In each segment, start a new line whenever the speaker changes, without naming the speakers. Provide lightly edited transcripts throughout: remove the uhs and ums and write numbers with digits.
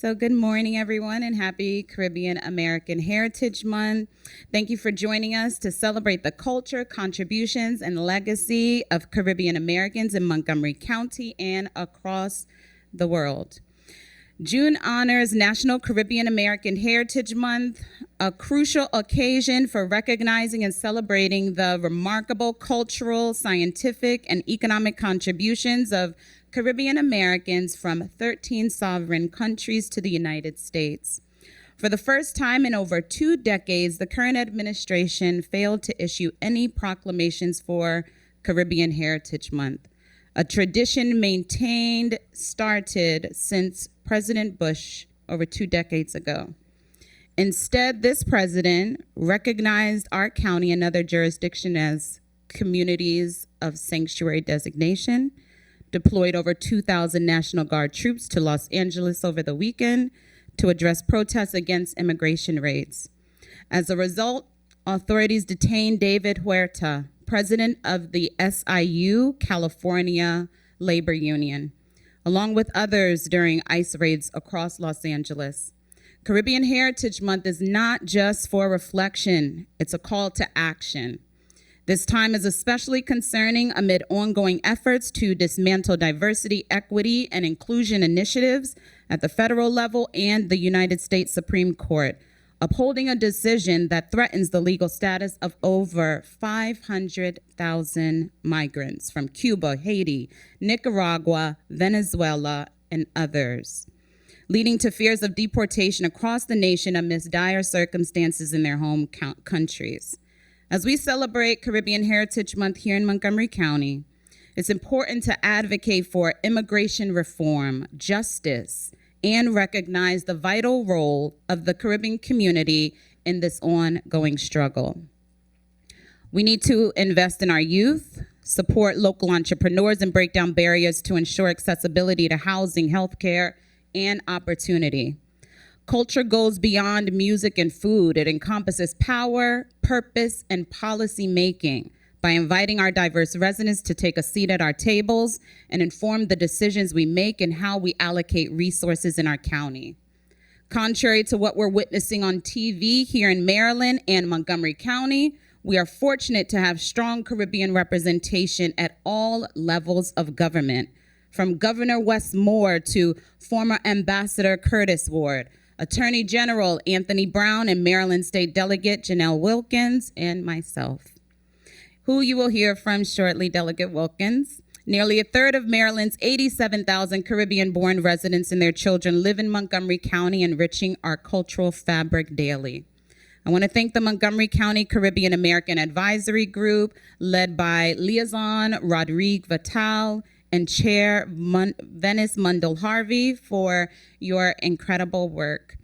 So good morning, everyone, and happy Caribbean American Heritage Month. Thank you for joining us to celebrate the culture, contributions, and legacy of Caribbean Americans in Montgomery County and across the world. June honors National Caribbean American Heritage Month, a crucial occasion for recognizing and celebrating the remarkable cultural, scientific, and economic contributions of Caribbean Americans from 13 sovereign countries to the United States. For the first time in over 2 decades, the current administration failed to issue any proclamations for Caribbean Heritage Month, a tradition started since President Bush over 2 decades ago. Instead, this president recognized our county and other jurisdictions as communities of sanctuary designation, deployed over 2,000 National Guard troops to Los Angeles over the weekend to address protests against immigration raids. As a result, authorities detained David Huerta, president of the SIU, California Labor Union, along with others during ICE raids across Los Angeles. Caribbean Heritage Month is not just for reflection, it's a call to action. This time is especially concerning amid ongoing efforts to dismantle diversity, equity, and inclusion initiatives at the federal level and the United States Supreme Court, upholding a decision that threatens the legal status of over 500,000 migrants from Cuba, Haiti, Nicaragua, Venezuela, and others, leading to fears of deportation across the nation amidst dire circumstances in their home countries. As we celebrate Caribbean Heritage Month here in Montgomery County, it's important to advocate for immigration reform, justice, and recognize the vital role of the Caribbean community in this ongoing struggle. We need to invest in our youth, support local entrepreneurs, and break down barriers to ensure accessibility to housing, healthcare, and opportunity. Culture goes beyond music and food. It encompasses power, purpose, and policy making by inviting our diverse residents to take a seat at our tables and inform the decisions we make and how we allocate resources in our county. Contrary to what we're witnessing on TV here in Maryland and Montgomery County, we are fortunate to have strong Caribbean representation at all levels of government, from Governor Wes Moore to former Ambassador Curtis Ward, Attorney General Anthony Brown, and Maryland State Delegate Janelle Wilkins, and myself, who you will hear from shortly, Delegate Wilkins. Nearly a third of Maryland's 87,000 Caribbean-born residents and their children live in Montgomery County, enriching our cultural fabric daily. I want to thank the Montgomery County Caribbean American Advisory Group, led by Liaison Rodrigue Vital and Chair Venice Mundell Harvey, for your incredible work.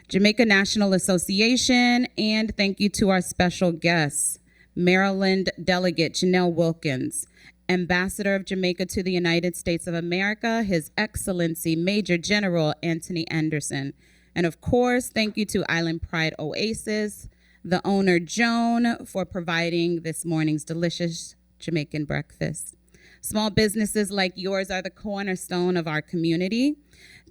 Jamaica National Association, and thank you to our special guests, Maryland Delegate Janelle Wilkins, Ambassador of Jamaica to the United States of America, His Excellency Major General Anthony Anderson. And of course, thank you to Island Pride Oasis, the owner Joan, for providing this morning's delicious Jamaican breakfast. Small businesses like yours are the cornerstone of our community.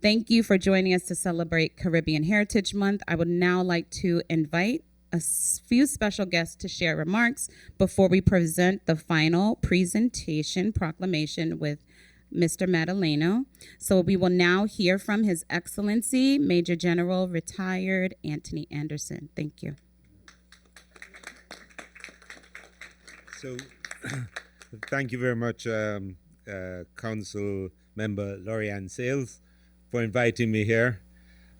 Thank you for joining us to celebrate Caribbean Heritage Month. I would now like to invite a few special guests to share remarks before we present the final presentation proclamation with Mr. Madaleno. So we will now hear from His Excellency Major General Retired Anthony Anderson. Thank you.
So, thank you very much, Council Member Lori-Ann Sayles, for inviting me here.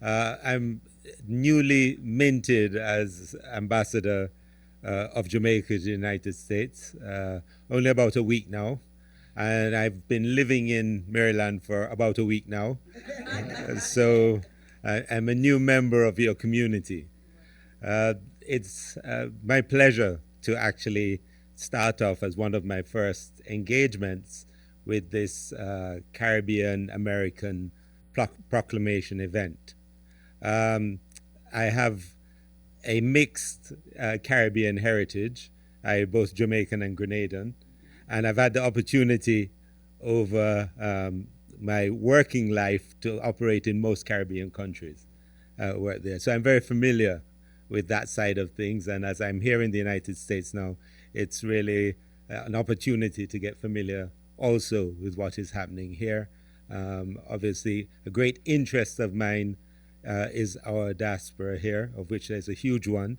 I'm newly minted as Ambassador of Jamaica to the United States, only about a week now. And I've been living in Maryland for about a week now. So I'm a new member of your community. It's my pleasure to actually start off as one of my first engagements with this Caribbean American Proclamation event. I have a mixed Caribbean heritage. I'm both Jamaican and Grenadian, and I've had the opportunity over my working life to operate in most Caribbean countries. Work there. So I'm very familiar with that side of things. And as I'm here in the United States now, it's really an opportunity to get familiar also with what is happening here. Obviously, a great interest of mine is our diaspora here, of which there's a huge one,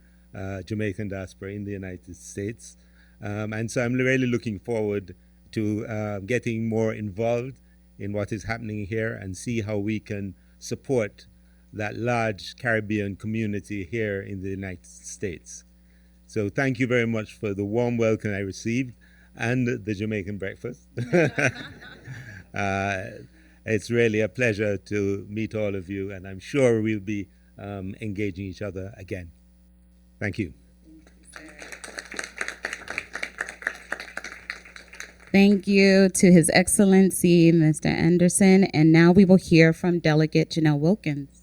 Jamaican diaspora in the United States. And so I'm really looking forward to getting more involved in what is happening here and see how we can support that large Caribbean community here in the United States. So thank you very much for the warm welcome I received and the Jamaican breakfast. It's really a pleasure to meet all of you, and I'm sure we'll be engaging each other again. Thank you.
Thank you to His Excellency, Mr. Anderson. And now we will hear from Delegate Janelle Wilkins.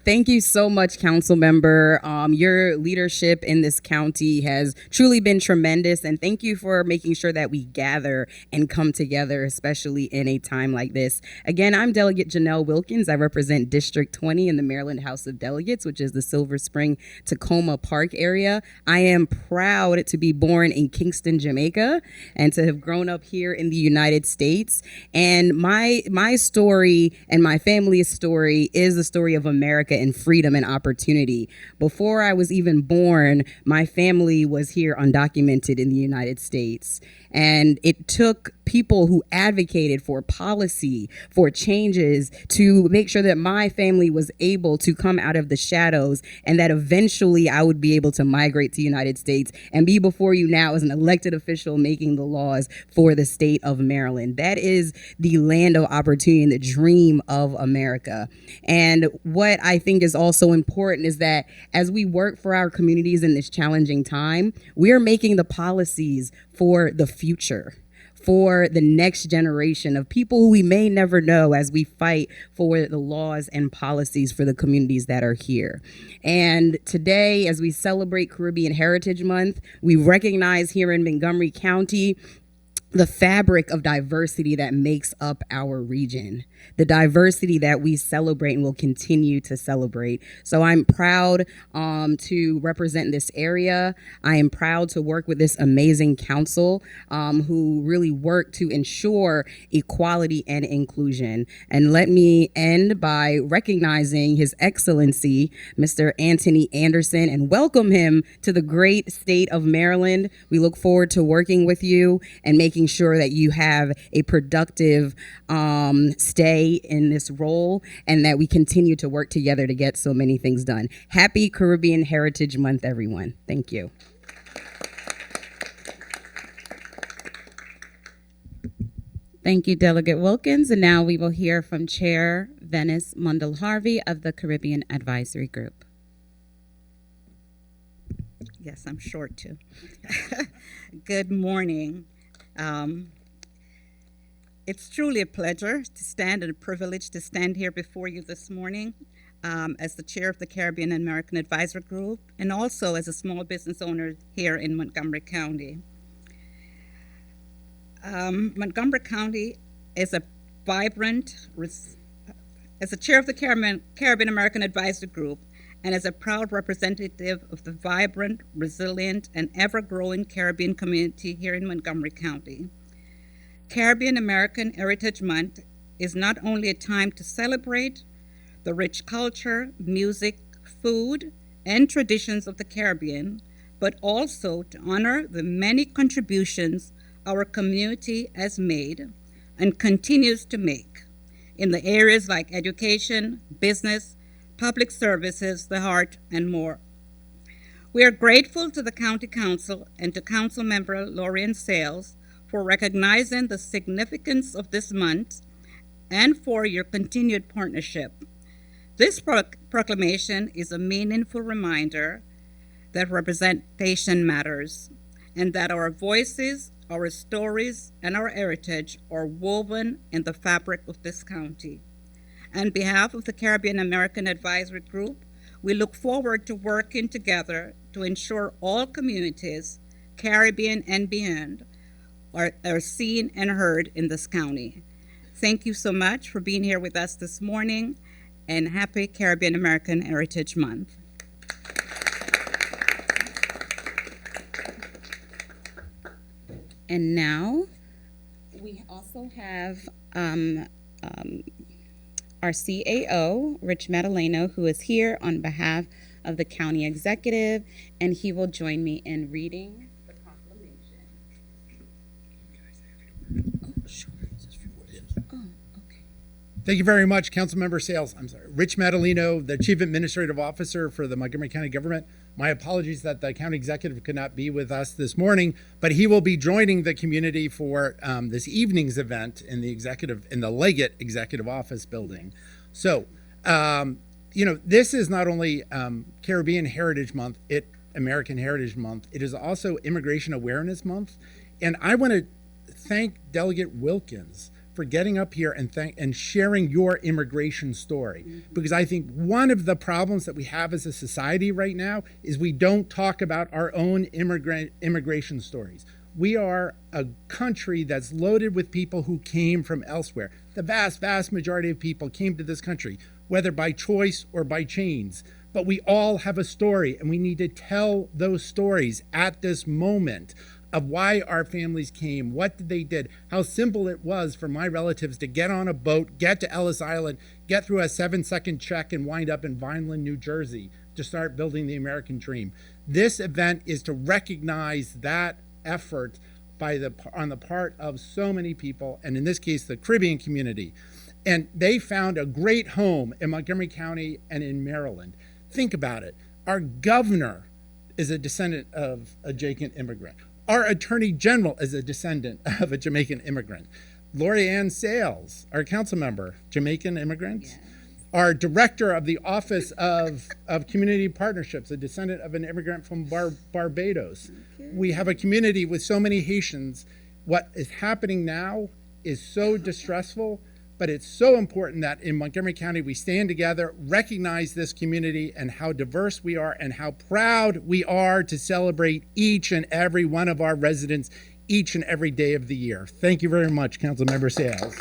Thank you so much, Council Member. Your leadership in this county has truly been tremendous, and thank you for making sure that we gather and come together, especially in a time like this. Again, I'm Delegate Janelle Wilkins. I represent District 20 in the Maryland House of Delegates, which is the Silver Spring Tacoma Park area. I am proud to be born in Kingston, Jamaica, and to have grown up here in the United States. And my story and my family's story is the story of America and freedom and opportunity. Before I was even born, my family was here undocumented in the United States. And it took people who advocated for policy, for changes, to make sure that my family was able to come out of the shadows and that eventually I would be able to migrate to the United States and be before you now as an elected official making the laws for the state of Maryland. That is the land of opportunity and the dream of America. And what I think is also important is that as we work for our communities in this challenging time, we are making the policies for the future, for the next generation of people who we may never know as we fight for the laws and policies for the communities that are here. And today, as we celebrate Caribbean Heritage Month, we recognize here in Montgomery County the fabric of diversity that makes up our region, the diversity that we celebrate and will continue to celebrate. So I'm proud to represent this area. I am proud to work with this amazing council who really work to ensure equality and inclusion. And let me end by recognizing His Excellency, Mr. Anthony Anderson, and welcome him to the great state of Maryland. We look forward to working with you and making sure that you have a productive stay in this role and that we continue to work together to get so many things done. Happy Caribbean Heritage Month, everyone. Thank you. Thank you, Delegate Wilkins. And now we will hear from Chair Venice Mundell-Harvey of the Caribbean Advisory Group.
Yes, I'm short too. Good morning. It's truly a pleasure to stand and a privilege to stand here before you this morning as the chair of the Caribbean American Advisory Group and also as a small business owner here in Montgomery County. Montgomery County is a vibrant, as the chair of the Caribbean American Advisory Group and as a proud representative of the vibrant, resilient, and ever-growing Caribbean community here in Montgomery County. Caribbean American Heritage Month is not only a time to celebrate the rich culture, music, food, and traditions of the Caribbean, but also to honor the many contributions our community has made and continues to make in the areas like education, business, public services, the heart, and more. We are grateful to the County Council and to Council Member Lorian Sayles for recognizing the significance of this month and for your continued partnership. This proclamation is a meaningful reminder that representation matters and that our voices, our stories, and our heritage are woven in the fabric of this county. On behalf of the Caribbean American Advisory Group, we look forward to working together to ensure all communities Caribbean and beyond are seen and heard in this county. Thank you so much for being here with us this morning, and happy Caribbean American Heritage Month.
And now we also have our CAO, Rich Madaleno, who is here on behalf of the county executive, and he will join me in reading the proclamation.
Thank you very much, Councilmember Sayles. Rich Madaleno, the Chief Administrative Officer for the Montgomery County Government. My apologies that the county executive could not be with us this morning, but he will be joining the community for this evening's event in the Delegate Executive Office building. So, this is not only Caribbean Heritage Month, American Heritage Month. It is also Immigration Awareness Month, and I want to thank Delegate Wilkins for getting up here and sharing your immigration story. Because I think one of the problems that we have as a society right now is we don't talk about our own immigration stories. We are a country that's loaded with people who came from elsewhere. The vast, vast majority of people came to this country, whether by choice or by chains. But we all have a story, and we need to tell those stories at this moment of why our families came, what they did, how simple it was for my relatives to get on a boat, get to Ellis Island, get through a 7-second check, and wind up in Vineland, New Jersey to start building the American dream. This event is to recognize that effort on the part of so many people, and in this case, the Caribbean community. And they found a great home in Montgomery County and in Maryland. Think about it. Our governor is a descendant of a Jamaican immigrant. Our Attorney General is a descendant of a Jamaican immigrant. Lori Ann Sayles, our council member, Jamaican immigrant. Yes. Our director of the Office of Community Partnerships, a descendant of an immigrant from Barbados. Okay. We have a community with so many Haitians. What is happening now is so distressful, but it's so important that in Montgomery County we stand together, recognize this community and how diverse we are and how proud we are to celebrate each and every one of our residents each and every day of the year. Thank you very much, Councilmember Sayles.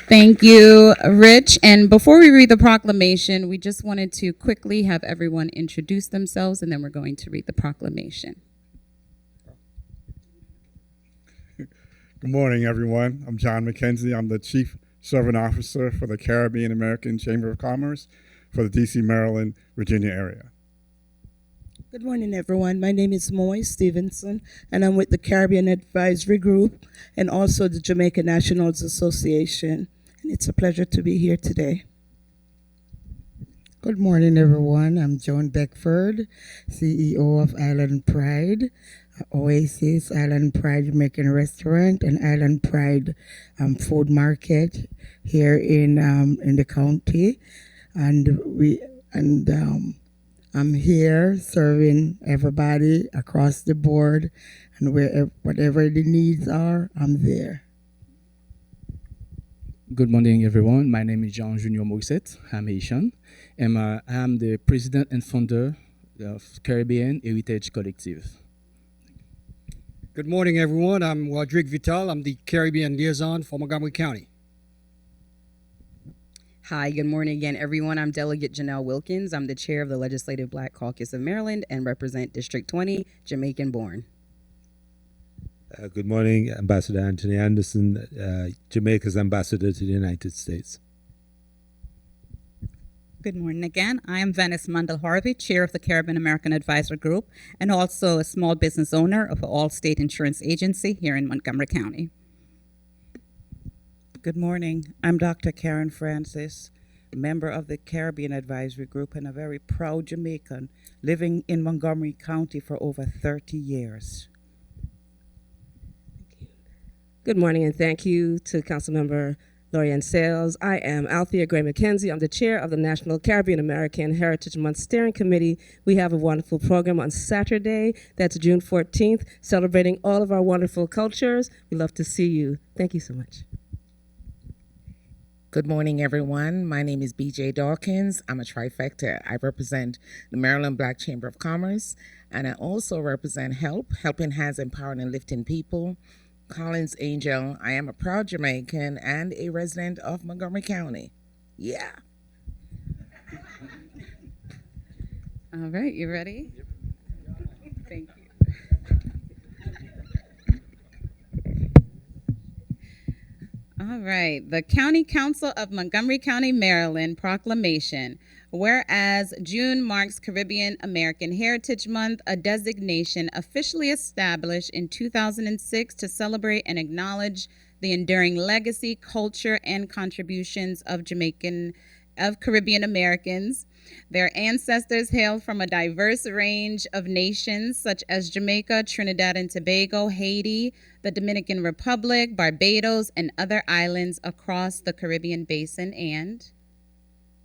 Thank you, Rich. And before we read the proclamation, we just wanted to quickly have everyone introduce themselves, and then we're going to read the proclamation.
Good morning, everyone. I'm John McKenzie. I'm the Chief Serving Officer for the Caribbean American Chamber of Commerce for the D.C., Maryland, Virginia area.
Good morning, everyone. My name is Moy Stevenson, and I'm with the Caribbean Advisory Group and also the Jamaica Nationals Association. And it's a pleasure to be here today.
Good morning, everyone. I'm Joan Beckford, CEO of Island Pride, Oasis, Island Pride Jamaican Restaurant, and Island Pride Food Market here in the county. And I'm here serving everybody across the board, and whatever the needs are, I'm there.
Good morning, everyone. My name is Jean Junior Mousset. I'm Haitian, and I'm the president and founder of Caribbean Heritage Collective.
Good morning, everyone. I'm Rodrigue Vital. I'm the Caribbean liaison for Montgomery County.
Hi, good morning again, everyone. I'm Delegate Janelle Wilkins. I'm the chair of the Legislative Black Caucus of Maryland and represent District 20, Jamaican born.
Good morning, Ambassador Anthony Anderson, Jamaica's ambassador to the United States.
Good morning again. I am Venice Mundell Harvey, chair of the Caribbean American Advisor Group, and also a small business owner of an all-state insurance agency here in Montgomery County.
Good morning. I'm Dr. Karen Francis, member of the Caribbean Advisory Group and a very proud Jamaican living in Montgomery County for over 30 years.
Good morning, and thank you to Councilmember Lori Ann Sayles. I am Althea Gray McKenzie. I'm the chair of the National Caribbean American Heritage Month Steering Committee. We have a wonderful program on Saturday. That's June 14th, celebrating all of our wonderful cultures. We love to see you. Thank you so much.
Good morning, everyone. My name is BJ Dawkins. I'm a trifecta. I represent the Maryland Black Chamber of Commerce, and I also represent HELP, Helping Hands Empowering and Lifting People. Collins Angel. I am a proud Jamaican and a resident of Montgomery County. Yeah.
All right, you ready? Thank you. All right, the County Council of Montgomery County, Maryland proclamation. Whereas June marks Caribbean American Heritage Month, a designation officially established in 2006 to celebrate and acknowledge the enduring legacy, culture, and contributions of Caribbean Americans. Their ancestors hailed from a diverse range of nations such as Jamaica, Trinidad and Tobago, Haiti, the Dominican Republic, Barbados, and other islands across the Caribbean basin. And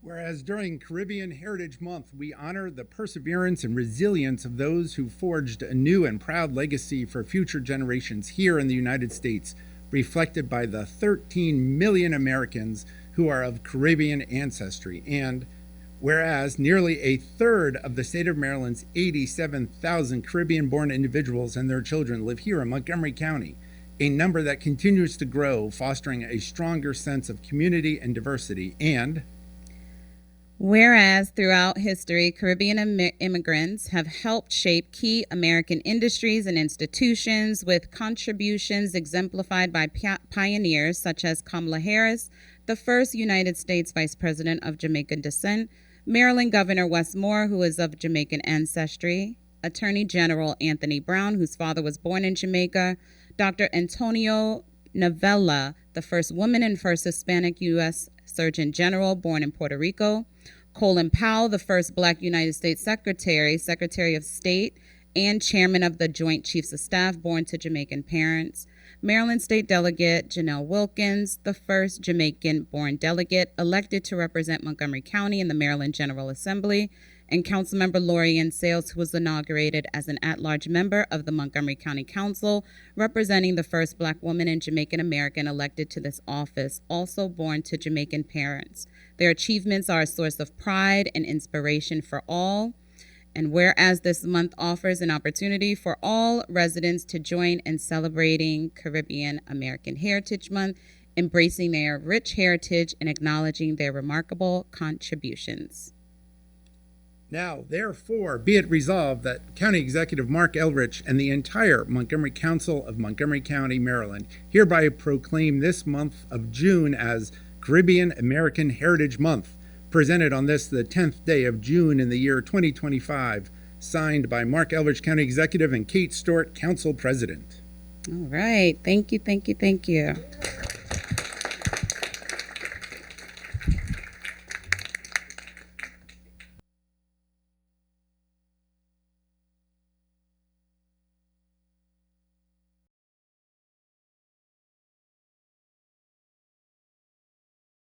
whereas during Caribbean Heritage Month, we honor the perseverance and resilience of those who forged a new and proud legacy for future generations here in the United States, reflected by the 13 million Americans who are of Caribbean ancestry. And whereas nearly a third of the state of Maryland's 87,000 Caribbean-born individuals and their children live here in Montgomery County, a number that continues to grow, fostering a stronger sense of community and diversity. And
whereas throughout history, Caribbean immigrants have helped shape key American industries and institutions with contributions exemplified by pioneers such as Kamala Harris, the first United States Vice President of Jamaican descent, Maryland Governor Wes Moore, who is of Jamaican ancestry, Attorney General Anthony Brown, whose father was born in Jamaica, Dr. Antonio Novella, the first woman and first Hispanic U.S. Surgeon General, born in Puerto Rico, Colin Powell, the first Black United States Secretary, Secretary of State, and Chairman of the Joint Chiefs of Staff, born to Jamaican parents, Maryland State Delegate Janelle Wilkins, the first Jamaican-born delegate elected to represent Montgomery County in the Maryland General Assembly, and Councilmember Lorianne Sayles, who was inaugurated as an at-large member of the Montgomery County Council, representing the first Black woman and Jamaican American elected to this office, also born to Jamaican parents. Their achievements are a source of pride and inspiration for all. And whereas this month offers an opportunity for all residents to join in celebrating Caribbean American Heritage Month, embracing their rich heritage and acknowledging their remarkable contributions.
Now, therefore, be it resolved that County Executive Mark Eldridge and the entire Montgomery Council of Montgomery County, Maryland, hereby proclaim this month of June as Caribbean American Heritage Month, presented on this, the 10th day of June in the year 2025, signed by Mark Eldridge, County Executive, and Kate Stewart, Council President.
All right. Thank you, thank you, thank you.